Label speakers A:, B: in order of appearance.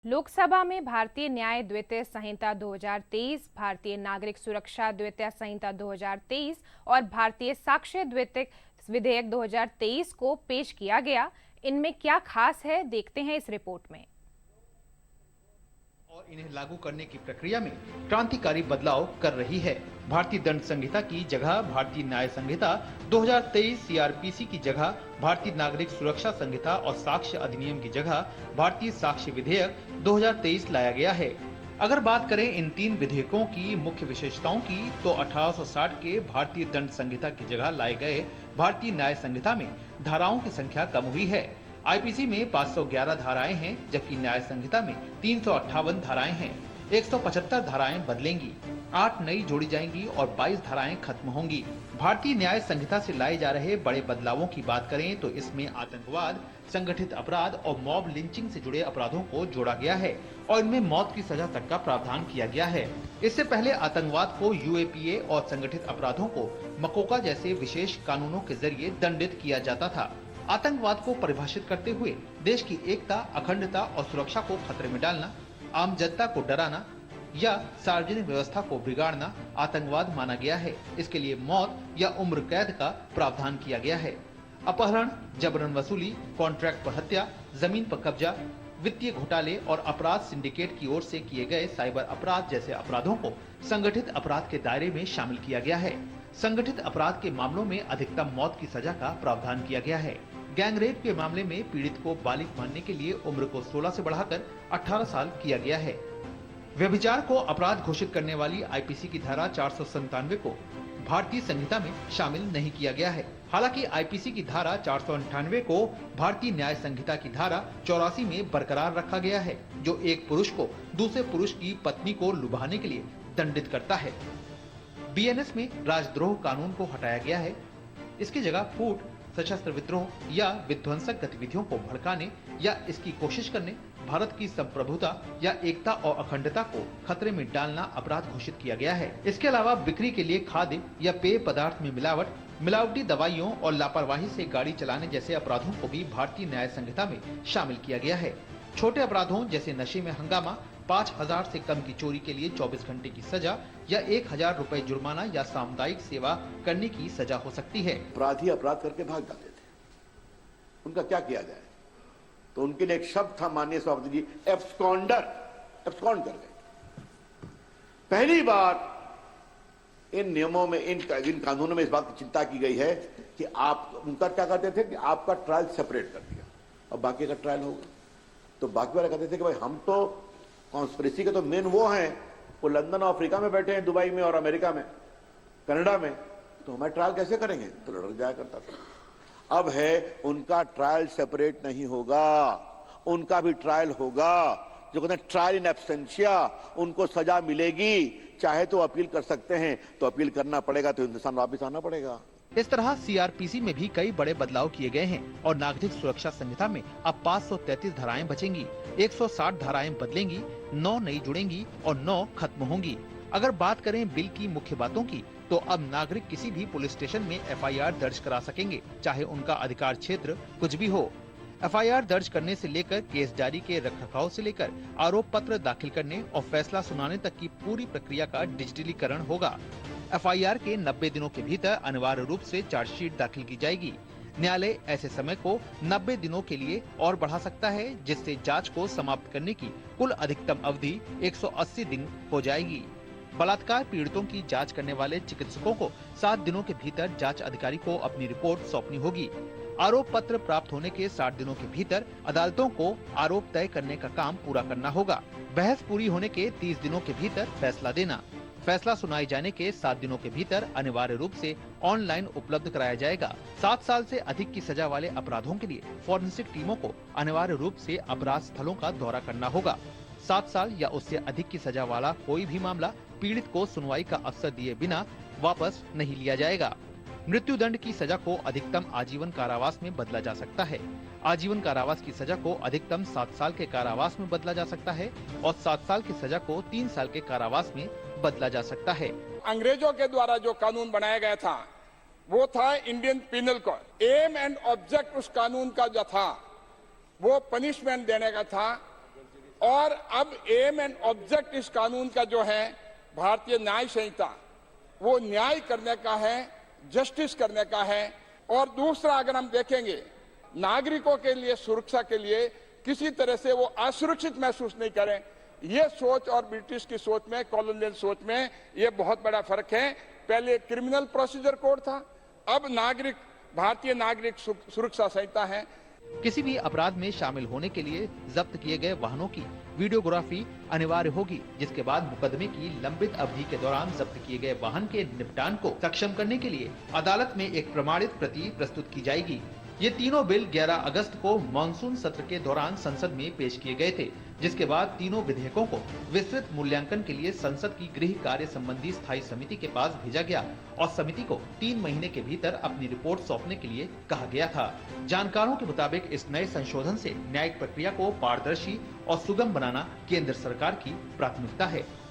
A: लोकसभा में भारतीय न्याय द्वितीय संहिता 2023, भारतीय नागरिक सुरक्षा द्वितीय संहिता 2023 और भारतीय साक्ष्य द्वितीय विधेयक 2023 को पेश किया गया। इनमें क्या खास है, देखते हैं इस रिपोर्ट में।
B: और इन्हें लागू करने की प्रक्रिया में क्रांतिकारी बदलाव कर रही है। भारतीय दंड संहिता की जगह भारतीय न्याय संहिता 2023, सीआरपीसी की जगह भारतीय नागरिक सुरक्षा संहिता और साक्ष्य अधिनियम की जगह भारतीय साक्ष्य विधेयक 2023 लाया गया है। अगर बात करें इन तीन विधेयकों की मुख्य विशेषताओं की, तो 1860 के भारतीय दंड संहिता की जगह लाए गए भारतीय न्याय संहिता में धाराओं की संख्या कम हुई है। आईपीसी में 511 धाराएं हैं, जबकि न्याय संहिता में 358 धाराएं हैं। 175 धाराएं बदलेंगी, 8 नई जोड़ी जाएंगी और 22 धाराएं खत्म होंगी। भारतीय न्याय संहिता से लाए जा रहे बड़े बदलावों की बात करें तो इसमें आतंकवाद, संगठित अपराध और मॉब लिंचिंग से जुड़े अपराधों को जोड़ा गया है और इनमें मौत की सजा तक का प्रावधान किया गया है। इससे पहले आतंकवाद को यूएपीए और संगठित अपराधों को मकोका जैसे विशेष कानूनों के जरिए दंडित किया जाता था। आतंकवाद को परिभाषित करते हुए देश की एकता, अखंडता और सुरक्षा को खतरे में डालना, आम जनता को डराना या सार्वजनिक व्यवस्था को बिगाड़ना आतंकवाद माना गया है। इसके लिए मौत या उम्र कैद का प्रावधान किया गया है। अपहरण, जबरन वसूली, कॉन्ट्रैक्ट पर हत्या, जमीन पर कब्जा, वित्तीय घोटाले और अपराध सिंडिकेट की ओर से किए गए साइबर अपराध जैसे अपराधों को संगठित अपराध के दायरे में शामिल किया गया है। संगठित अपराध के मामलों में अधिकतम मौत की सजा का प्रावधान किया गया है। गैंगरेप के मामले में पीड़ित को बालिग मानने के लिए उम्र को 16 से बढ़ाकर 18 साल किया गया है। व्यभिचार को अपराध घोषित करने वाली आईपीसी की धारा 497 को भारतीय संहिता में शामिल नहीं किया गया है। हालांकि आईपीसी की धारा 498 को भारतीय न्याय संहिता की धारा 84 में बरकरार रखा गया है, जो एक पुरुष को दूसरे पुरुष की पत्नी को लुभाने के लिए दंडित करता है। बीएनएस में राजद्रोह कानून को हटाया गया है। इसकी जगह फूट, सशस्त्र विद्रोह या विध्वंसक गतिविधियों को भड़काने या इसकी कोशिश करने, भारत की संप्रभुता या एकता और अखंडता को खतरे में डालना अपराध घोषित किया गया है। इसके अलावा बिक्री के लिए खाद्य या पेय पदार्थ में मिलावट, मिलावटी दवाइयों और लापरवाही से गाड़ी चलाने जैसे अपराधों को भी भारतीय न्याय संहिता में शामिल किया गया है। छोटे अपराधों जैसे नशे में हंगामा, 5000 से कम की चोरी के लिए 24 घंटे की सजा या 1000 रुपए जुर्माना या सामुदायिक सेवा करने की सजा हो सकती है।
C: अपराधी अपराध करके भाग जाते थे, उनका क्या किया जाए? तो उनके लिए एक शब्द था, माननीय सभापति जी, एब्सकॉन्डर, एब्सकॉन्ड कर गए। पहली बार इन नियमों में, इन कानूनों में इस बात की चिंता की गई है कि आप, उनका क्या कहते थे कि आपका ट्रायल सेपरेट कर दिया और बाकी का ट्रायल होगा। तो बाकी वाले कहते थे कि भाई हम तो कॉन्स्पिरेसी के तो मेन वो हैं, वो लंदन और अफ्रीका में बैठे हैं, दुबई में और अमेरिका में, कनाडा में, तो हमारा ट्रायल कैसे करेंगे? तो लड़क जाया करता था। अब है उनका ट्रायल सेपरेट नहीं होगा, उनका भी ट्रायल होगा, जो कहते हैं ट्रायल इन एब्सेंशिया, उनको सजा मिलेगी। चाहे तो अपील कर सकते हैं, तो अपील करना पड़ेगा, तो हिंदुस्तान वापिस आना पड़ेगा।
B: इस तरह सीआरपीसी में भी कई बड़े बदलाव किए गए हैं और नागरिक सुरक्षा संहिता में अब 533 धाराएं बचेंगी, 160 धाराएं बदलेंगी, 9 नई जुड़ेंगी और 9 खत्म होंगी। अगर बात करें बिल की मुख्य बातों की, तो अब नागरिक किसी भी पुलिस स्टेशन में एफआईआर दर्ज करा सकेंगे, चाहे उनका अधिकार क्षेत्र कुछ भी हो। एफआईआर दर्ज करने से लेकर केस जारी के रखरखाव से लेकर आरोप पत्र दाखिल करने और फैसला सुनाने तक की पूरी प्रक्रिया का डिजिटलीकरण होगा। एफआईआर के 90 दिनों के भीतर अनिवार्य रूप से चार्जशीट दाखिल की जाएगी। न्यायालय ऐसे समय को 90 दिनों के लिए और बढ़ा सकता है, जिससे जांच को समाप्त करने की कुल अधिकतम अवधि 180 दिन हो जाएगी। बलात्कार पीड़ितों की जांच करने वाले चिकित्सकों को 7 दिनों के भीतर जांच अधिकारी को अपनी रिपोर्ट सौंपनी होगी। आरोप पत्र प्राप्त होने के 60 दिनों के भीतर अदालतों को आरोप तय करने का काम पूरा करना होगा। बहस पूरी होने के 30 दिनों के भीतर फैसला देना। फैसला सुनाए जाने के 7 दिनों के भीतर अनिवार्य रूप से ऑनलाइन उपलब्ध कराया जाएगा। 7 साल से अधिक की सजा वाले अपराधों के लिए फॉरेंसिक टीमों को अनिवार्य रूप से अपराध स्थलों का दौरा करना होगा। 7 साल या उससे अधिक की सजा वाला कोई भी मामला पीड़ित को सुनवाई का अवसर दिए बिना वापस नहीं लिया जाएगा। मृत्यु दंड की सजा को अधिकतम आजीवन कारावास में बदला जा सकता है। आजीवन कारावास की सजा को अधिकतम 7 साल के कारावास में बदला जा सकता है और 7 साल की सजा को 3 साल के कारावास में बदला जा सकता है।
D: अंग्रेजों के द्वारा जो कानून बनाया गया था वो था Indian penal code. Aim and object उस कानून का जो था वो पनिशमेंट देने का था, और अब एम एंड ऑब्जेक्ट इस कानून का जो है भारतीय न्याय संहिता, वो न्याय करने का है, जस्टिस करने का है। और दूसरा अगर हम देखेंगे, नागरिकों के लिए, सुरक्षा के लिए किसी तरह से वो असुरक्षित महसूस नहीं करें, ये सोच और ब्रिटिश की सोच में, कॉलोनियल सोच में ये बहुत बड़ा फर्क है। पहले क्रिमिनल प्रोसीजर कोड था, अब भारतीय नागरिक सुरक्षा संहिता है।
B: किसी भी अपराध में शामिल होने के लिए जब्त किए गए वाहनों की वीडियोग्राफी अनिवार्य होगी, जिसके बाद मुकदमे की लंबित अवधि के दौरान जब्त किए गए वाहन के निपटान को सक्षम करने के लिए अदालत में एक प्रमाणित प्रति प्रस्तुत की जाएगी। ये तीनों बिल 11 अगस्त को मानसून सत्र के दौरान संसद में पेश किए गए थे, जिसके बाद तीनों विधेयकों को विस्तृत मूल्यांकन के लिए संसद की गृह कार्य संबंधी स्थायी समिति के पास भेजा गया और समिति को 3 महीने के भीतर अपनी रिपोर्ट सौंपने के लिए कहा गया था। जानकारों के मुताबिक इस नए संशोधन से न्यायिक प्रक्रिया को पारदर्शी और सुगम बनाना केंद्र सरकार की प्राथमिकता है।